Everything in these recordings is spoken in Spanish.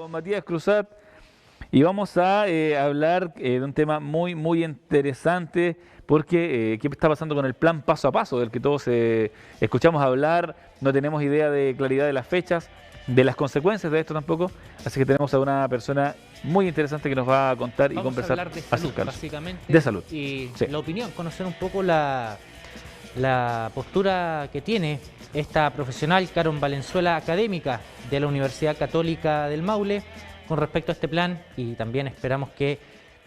con Matías Cruzat y vamos a hablar de un tema muy interesante porque ¿qué está pasando con el plan paso a paso del que todos escuchamos hablar? No tenemos idea de claridad de las fechas, de las consecuencias de esto tampoco, así que tenemos a una persona muy interesante que nos va a contar y Vamos a conversar hablar de salud, acerca de eso. básicamente, De salud, y sí. la opinión, conocer un poco la postura que tiene esta profesional, Carol Valenzuela, académica de la Universidad Católica del Maule, con respecto a este plan, y también esperamos que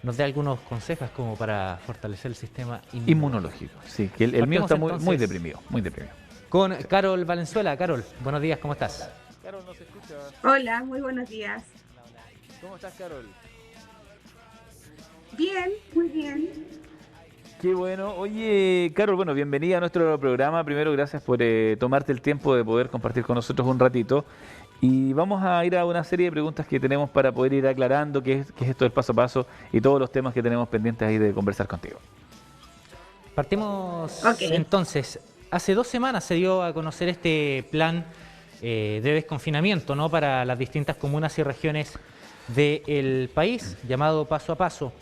nos dé algunos consejos como para fortalecer el sistema inmunológico. Inmunológico, sí, que el mío Partimos está muy entonces deprimido, muy deprimido. con Carol Valenzuela. Carol, buenos días, ¿cómo estás? Carol, ¿nos escucha? Hola, muy buenos días. ¿Cómo estás, Carol? Bien, muy bien. Qué bueno. Oye, Carol, bueno, bienvenida a nuestro programa. Primero, gracias por tomarte el tiempo de poder compartir con nosotros un ratito. Y vamos a ir a una serie de preguntas que tenemos para poder ir aclarando qué es esto del paso a paso y todos los temas que tenemos pendientes ahí de conversar contigo. Partimos Ok. entonces. Hace 2 semanas se dio a conocer este plan de desconfinamiento, ¿no?, para las distintas comunas y regiones del país, llamado Paso a Paso.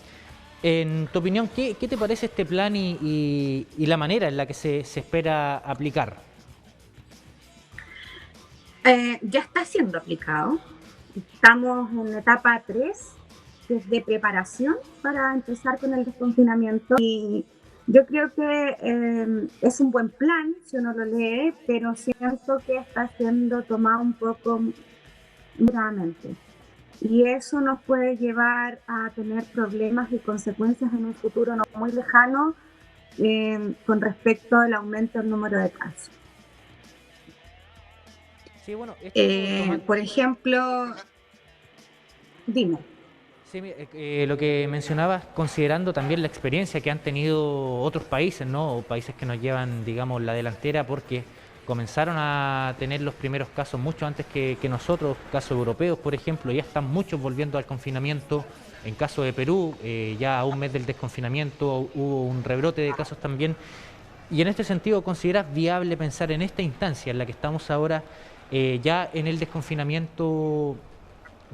En tu opinión, ¿qué te parece este plan y la manera en la que se espera aplicar? Ya está siendo aplicado. Estamos en etapa 3, que es de preparación para empezar con el desconfinamiento. Y yo creo que es un buen plan si uno lo lee, pero siento que está siendo tomado un poco nuevamente. Y eso nos puede llevar a tener problemas y consecuencias en un futuro no muy lejano con respecto al aumento del número de casos. Sí, bueno, Por ejemplo, dime. sí, lo que mencionabas, considerando también la experiencia que han tenido otros países, ¿no?, o países que nos llevan, digamos, la delantera, porque comenzaron a tener los primeros casos mucho antes que nosotros, casos europeos, por ejemplo, ya están muchos volviendo al confinamiento. En caso de Perú, ya a un mes del desconfinamiento hubo un rebrote de casos también. Y en este sentido, ¿consideras viable pensar en esta instancia en la que estamos ahora, ya en el desconfinamiento,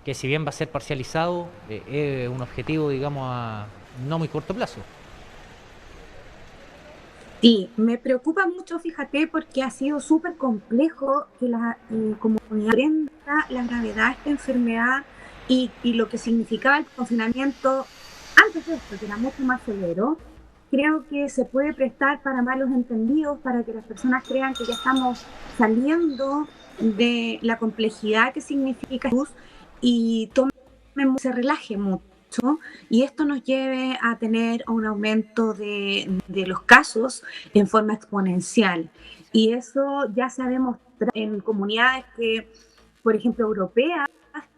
que si bien va a ser parcializado, es un objetivo, digamos, a no muy corto plazo? Sí, me preocupa mucho, fíjate, porque ha sido súper complejo que la comunidad aprenda la gravedad de esta enfermedad y lo que significaba el confinamiento antes de esto, que era mucho más severo. Creo que se puede prestar para malos entendidos, para que las personas crean que ya estamos saliendo de la complejidad que significa y se relaje mucho y esto nos lleve a tener un aumento de los casos en forma exponencial. Y eso ya se ha demostrado en comunidades que, por ejemplo, europeas,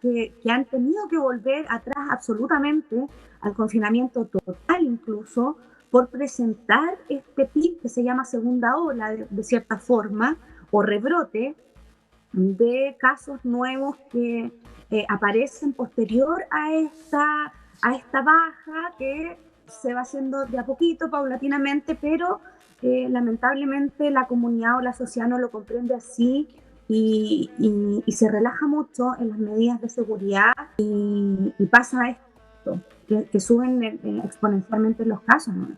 que han tenido que volver atrás absolutamente al confinamiento total incluso, por presentar este pic que se llama segunda ola, de cierta forma, o rebrote de casos nuevos que aparecen posterior a esta baja que se va haciendo de a poquito, paulatinamente, pero lamentablemente la comunidad o la sociedad no lo comprende así y se relaja mucho en las medidas de seguridad y pasa esto, que suben exponencialmente los casos, ¿no?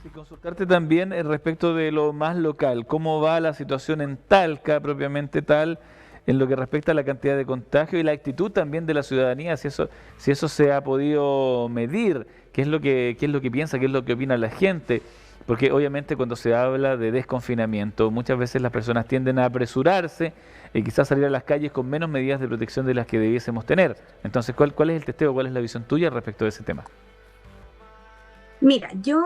Y consultarte también respecto de lo más local, cómo va la situación en Talca, propiamente tal, en lo que respecta a la cantidad de contagio y la actitud también de la ciudadanía, si eso se ha podido medir, qué es lo que piensa, qué es lo que opina la gente, porque obviamente cuando se habla de desconfinamiento, muchas veces las personas tienden a apresurarse y quizás salir a las calles con menos medidas de protección de las que debiésemos tener. Entonces, ¿cuál es el testeo, cuál es la visión tuya respecto de ese tema? Mira, yo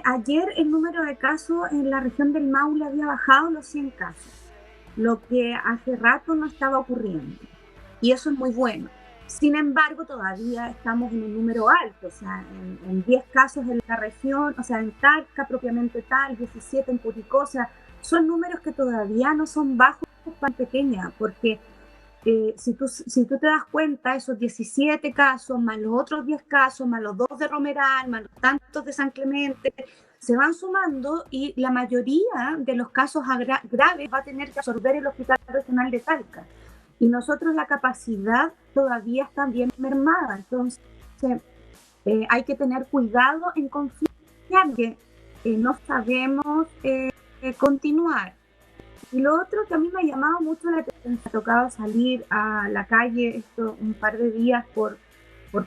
ayer el número de casos en la región del Maule había bajado los 100 casos, lo que hace rato no estaba ocurriendo. Y eso es muy bueno. Sin embargo, todavía estamos en un número alto, o sea, en 10 casos en la región, o sea, en Talca propiamente tal, 17 en Curicó, o sea, son números que todavía no son bajos para pequeña, porque si tú te das cuenta, esos 17 casos, más los otros 10 casos, más los 2 de Romeral, más los tantos de San Clemente, se van sumando y la mayoría de los casos graves va a tener que absorber el Hospital Regional de Talca. y nosotros la capacidad todavía está bien mermada. Entonces, hay que tener cuidado en confiar que no sabemos continuar. Y lo otro que a mí me ha llamado mucho la atención, me ha tocado salir a la calle un par de días por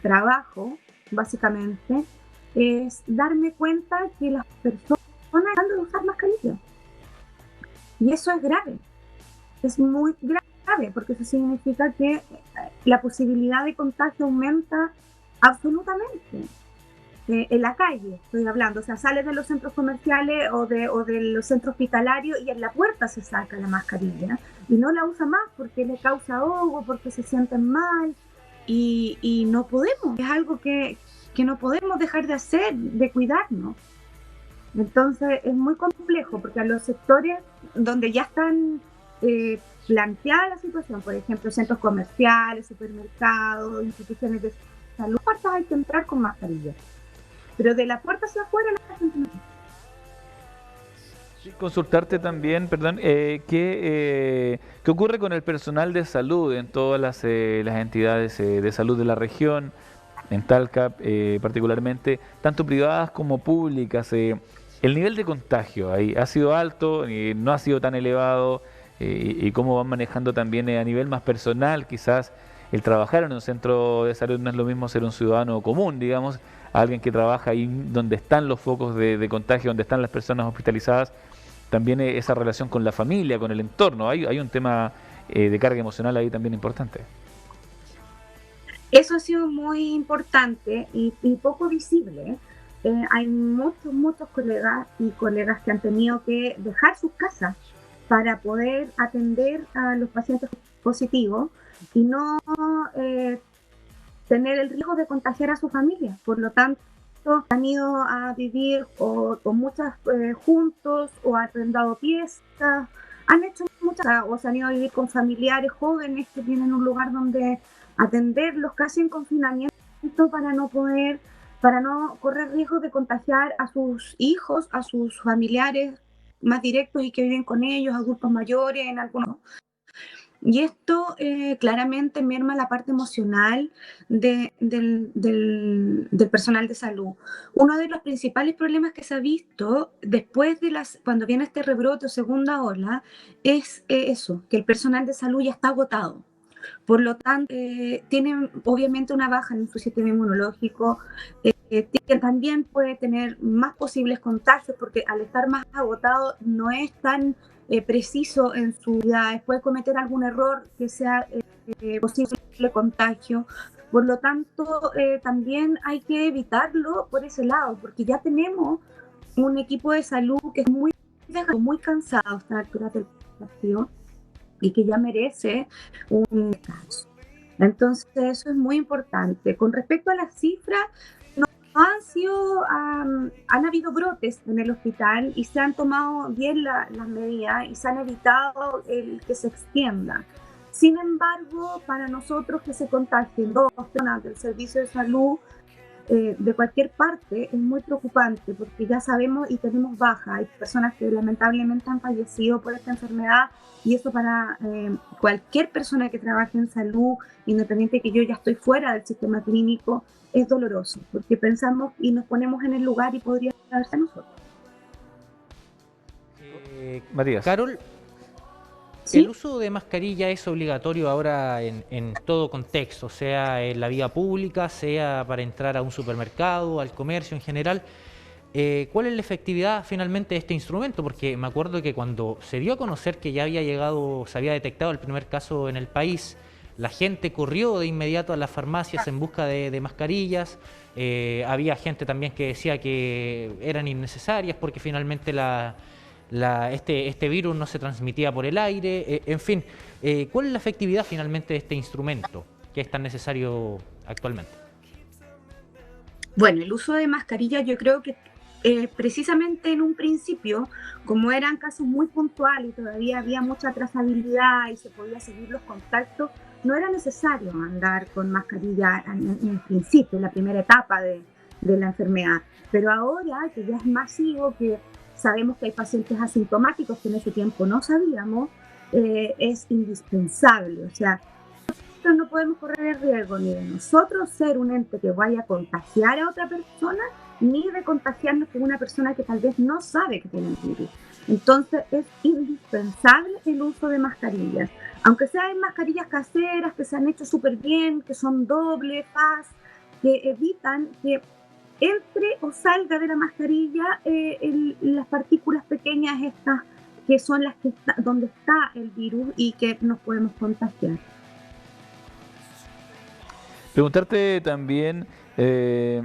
trabajo, básicamente, es darme cuenta que las personas están dejando de usar mascarillas. Y eso es grave, es muy grave, porque eso significa que la posibilidad de contagio aumenta absolutamente. En la calle, estoy hablando, o sea, sales de los centros comerciales o de los centros hospitalarios y en la puerta se saca la mascarilla y no la usa más porque le causa ahogo, porque se sienten mal y no podemos, es algo que no podemos dejar de hacer, de cuidarnos. Entonces es muy complejo porque a los sectores donde ya están planteada la situación, por ejemplo, centros comerciales, supermercados, instituciones de salud, puertas hay que entrar con mascarilla. Pero de la puerta hacia afuera la gente no. Sí, consultarte también, perdón, ¿qué ocurre con el personal de salud en todas las entidades de salud de la región, en Talca particularmente, tanto privadas como públicas? El nivel de contagio ahí ha sido alto, no ha sido tan elevado, y cómo van manejando también a nivel más personal, quizás el trabajar en un centro de salud no es lo mismo ser un ciudadano común, digamos, alguien que trabaja ahí donde están los focos de contagio, donde están las personas hospitalizadas, también esa relación con la familia, con el entorno, hay un tema de carga emocional ahí también importante. Eso ha sido muy importante y poco visible. Hay muchos colegas y colegas que han tenido que dejar sus casas para poder atender a los pacientes positivos y no tener el riesgo de contagiar a su familia. Por lo tanto, han ido a vivir o muchas juntos o arrendado piezas, han hecho muchas, o se han ido a vivir con familiares jóvenes que tienen un lugar donde atenderlos casi en confinamiento para no correr riesgo de contagiar a sus hijos, a sus familiares más directos y que viven con ellos, adultos mayores en algunos. Y esto claramente merma la parte emocional del personal de salud. Uno de los principales problemas que se ha visto después de cuando viene este rebrote o segunda ola es eso, que el personal de salud ya está agotado. Por lo tanto, tienen obviamente una baja en su sistema inmunológico, también puede tener más posibles contagios porque al estar más agotado no es tan preciso en su vida, puede cometer algún error que sea posible contagio. Por lo tanto, también hay que evitarlo por ese lado, porque ya tenemos un equipo de salud que es muy cansado a esta altura del partido y que ya merece un descanso. Entonces, eso es muy importante. Con respecto a las cifras, han habido brotes en el hospital y se han tomado bien las medidas y se han evitado el que se extienda. Sin embargo, para nosotros que se contagien 2 personas del servicio de salud de cualquier parte es muy preocupante porque ya sabemos y tenemos baja. Hay personas que lamentablemente han fallecido por esta enfermedad y eso para cualquier persona que trabaje en salud, independiente de que yo ya estoy fuera del sistema clínico, es doloroso porque pensamos y nos ponemos en el lugar y podría darse a nosotros. Matías. Carol, ¿sí? ¿El uso de mascarilla es obligatorio ahora en todo contexto, sea en la vía pública, sea para entrar a un supermercado, al comercio en general? ¿Cuál es la efectividad finalmente de este instrumento? Porque me acuerdo que cuando se dio a conocer que ya se había detectado el primer caso en el país, la gente corrió de inmediato a las farmacias en busca de mascarillas. Había gente también que decía que eran innecesarias porque finalmente este virus no se transmitía por el aire. En fin, ¿cuál es la efectividad finalmente de este instrumento que es tan necesario actualmente? Bueno, el uso de mascarilla yo creo que precisamente en un principio, como eran casos muy puntuales y todavía había mucha trazabilidad y se podía seguir los contactos, no era necesario andar con mascarilla en el principio, en la primera etapa de la enfermedad. Pero ahora que ya es masivo, que sabemos que hay pacientes asintomáticos que en ese tiempo no sabíamos, es indispensable. O sea, nosotros no podemos correr el riesgo ni de nosotros ser un ente que vaya a contagiar a otra persona, ni de contagiarnos con una persona que tal vez no sabe que tiene el virus. Entonces es indispensable el uso de mascarillas, aunque sean mascarillas caseras que se han hecho súper bien, que son doble faz, que evitan que entre o salga de la mascarilla las partículas pequeñas estas que son las que donde está el virus y que nos podemos contagiar. Preguntarte también, ¿qué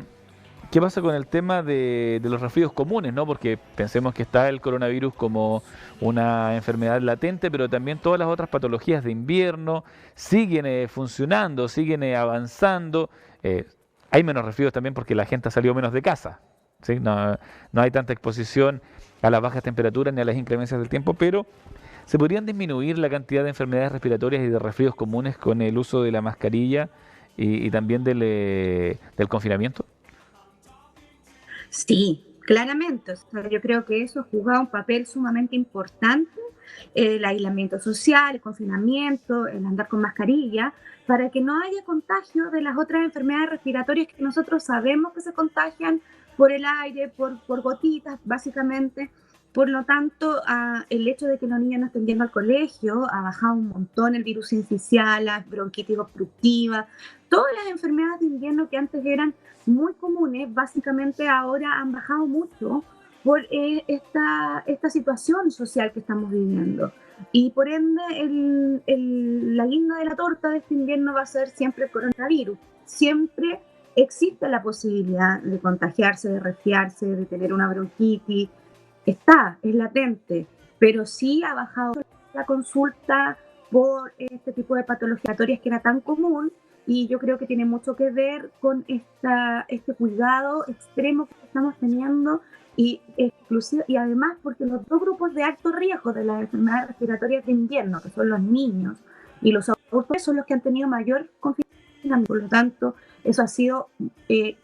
pasa con el tema de los resfríos comunes, ¿no? Porque pensemos que está el coronavirus como una enfermedad latente, pero también todas las otras patologías de invierno siguen funcionando, siguen avanzando. Eh, Hay menos resfríos también porque la gente ha salido menos de casa, ¿sí? No hay tanta exposición a las bajas temperaturas ni a las inclemencias del tiempo, pero ¿se podrían disminuir la cantidad de enfermedades respiratorias y de resfríos comunes con el uso de la mascarilla y también del confinamiento? Sí, claramente. O sea, yo creo que eso juega un papel sumamente importante, el aislamiento social, el confinamiento, el andar con mascarilla, para que no haya contagio de las otras enfermedades respiratorias que nosotros sabemos que se contagian por el aire, por gotitas, básicamente. Por lo tanto, el hecho de que los niños no estén yendo al colegio ha bajado un montón el virus sincicial, la bronquitis obstructiva, todas las enfermedades de invierno que antes eran muy comunes, básicamente ahora han bajado mucho por esta situación social que estamos viviendo. Y por ende, la guinda de la torta de este invierno va a ser siempre el coronavirus. Siempre existe la posibilidad de contagiarse, de resfriarse, de tener una bronquitis. Es latente, pero sí ha bajado la consulta por este tipo de patologías que era tan común, y yo creo que tiene mucho que ver con este cuidado extremo que estamos teniendo y exclusivo, y además porque los dos grupos de alto riesgo de las enfermedades respiratorias de invierno, que son los niños y los adultos, son los que han tenido mayor confinamiento. Por lo tanto, eso ha sido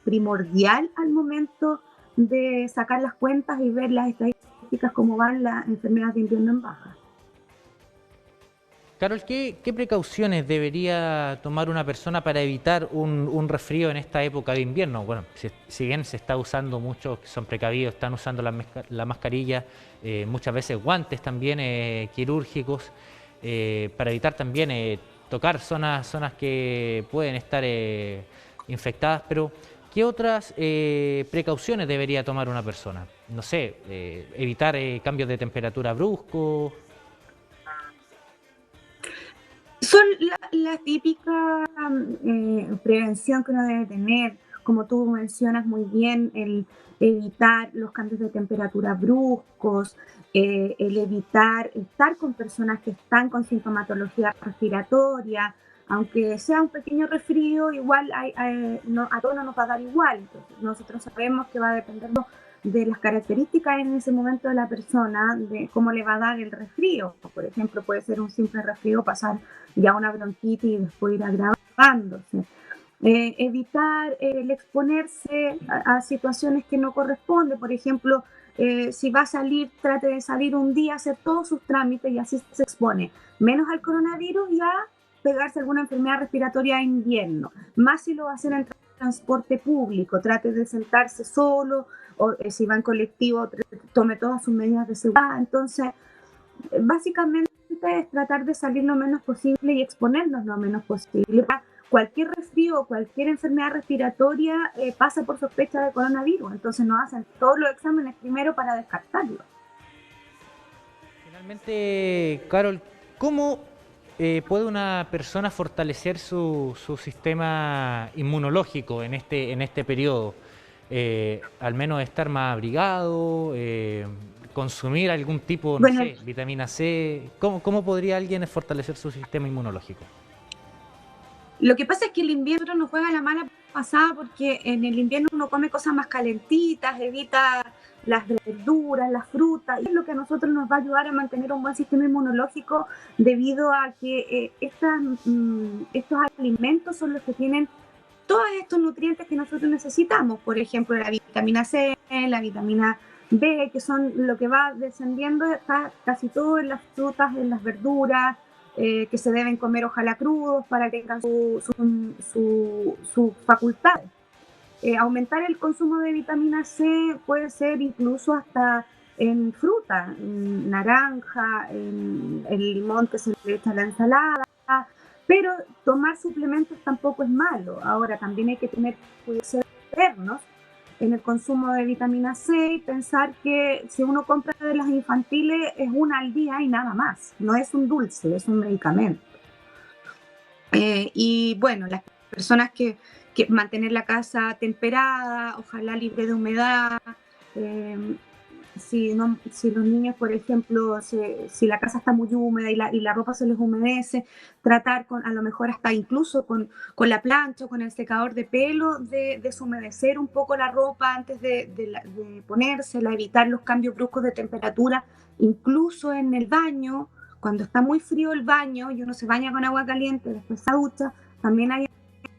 primordial al momento de sacar las cuentas y ver las estadísticas cómo van las enfermedades de invierno en baja. Carol, ¿qué precauciones debería tomar una persona para evitar un resfrío en esta época de invierno? Bueno, si bien se está usando, muchos que son precavidos están usando la mascarilla, muchas veces guantes también quirúrgicos, para evitar también tocar zonas que pueden estar infectadas, pero ¿qué otras precauciones debería tomar una persona? No sé, evitar cambios de temperatura bruscos. Son la típica prevención que uno debe tener, como tú mencionas muy bien, el evitar los cambios de temperatura bruscos, el evitar estar con personas que están con sintomatología respiratoria, aunque sea un pequeño resfrío, igual a todos no nos va a dar igual. Entonces, nosotros sabemos que va a depender de las características en ese momento de la persona, de cómo le va a dar el resfrío. Por ejemplo, puede ser un simple resfrío, pasar ya una bronquitis y después ir agravándose. Evitar el exponerse a situaciones que no corresponden. Por ejemplo, si va a salir, trate de salir un día, hacer todos sus trámites y así se expone menos al coronavirus y a pegarse alguna enfermedad respiratoria en invierno. Más si lo va a hacer en transporte público, trate de sentarse solo, o si va en colectivo, tome todas sus medidas de seguridad. Entonces, básicamente es tratar de salir lo menos posible y exponernos lo menos posible. Cualquier resfrío o cualquier enfermedad respiratoria pasa por sospecha de coronavirus, entonces nos hacen todos los exámenes primero para descartarlo. Finalmente, Carol, ¿cómo puede una persona fortalecer su sistema inmunológico en este periodo? Al menos estar más abrigado, consumir algún tipo, no sé, vitamina C. ¿Cómo podría alguien fortalecer su sistema inmunológico? Lo que pasa es que el invierno nos juega la mala pasada porque en el invierno uno come cosas más calentitas, evita las verduras, las frutas, y es lo que a nosotros nos va a ayudar a mantener un buen sistema inmunológico debido a que estos alimentos son los que tienen todos estos nutrientes que nosotros necesitamos. Por ejemplo, la vitamina C, la vitamina B, que son lo que va descendiendo, está casi todo en las frutas, en las verduras, que se deben comer ojalá crudos para que tengan sus facultades. Aumentar el consumo de vitamina C puede ser incluso hasta en fruta, en naranja, en el limón que se le echa a la ensalada, pero tomar suplementos tampoco es malo. Ahora también hay que tener cuidado internos en el consumo de vitamina C y pensar que si uno compra de las infantiles es una al día y nada más, no es un dulce, es un medicamento. Y bueno, las personas que mantener la casa temperada, ojalá libre de humedad. Si los niños, por ejemplo, si la casa está muy húmeda y la ropa se les humedece, tratar a lo mejor hasta incluso con la plancha o con el secador de pelo, de deshumedecer un poco la ropa antes de ponérsela, evitar los cambios bruscos de temperatura, incluso en el baño. Cuando está muy frío el baño y uno se baña con agua caliente, después se ducha, también hay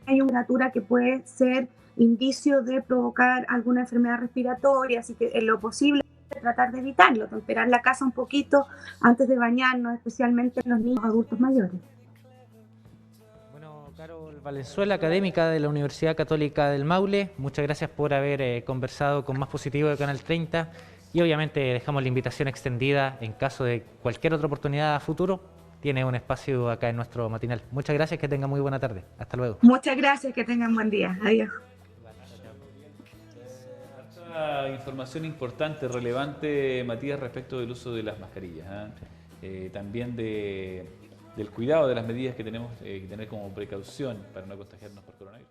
una temperatura que puede ser indicio de provocar alguna enfermedad respiratoria, así que en lo posible tratar de evitarlo, temperar la casa un poquito antes de bañarnos, especialmente en los niños adultos mayores. Bueno, Carol Valenzuela, académica de la Universidad Católica del Maule, muchas gracias por haber conversado con Más Positivo de Canal 30 y obviamente dejamos la invitación extendida en caso de cualquier otra oportunidad a futuro. Tiene un espacio acá en nuestro matinal. Muchas gracias, que tenga muy buena tarde. Hasta luego. Muchas gracias, que tengan buen día. Adiós. Información importante, relevante, Matías, respecto del uso de las mascarillas, también del cuidado de las medidas que tenemos que tener como precaución para no contagiarnos por coronavirus.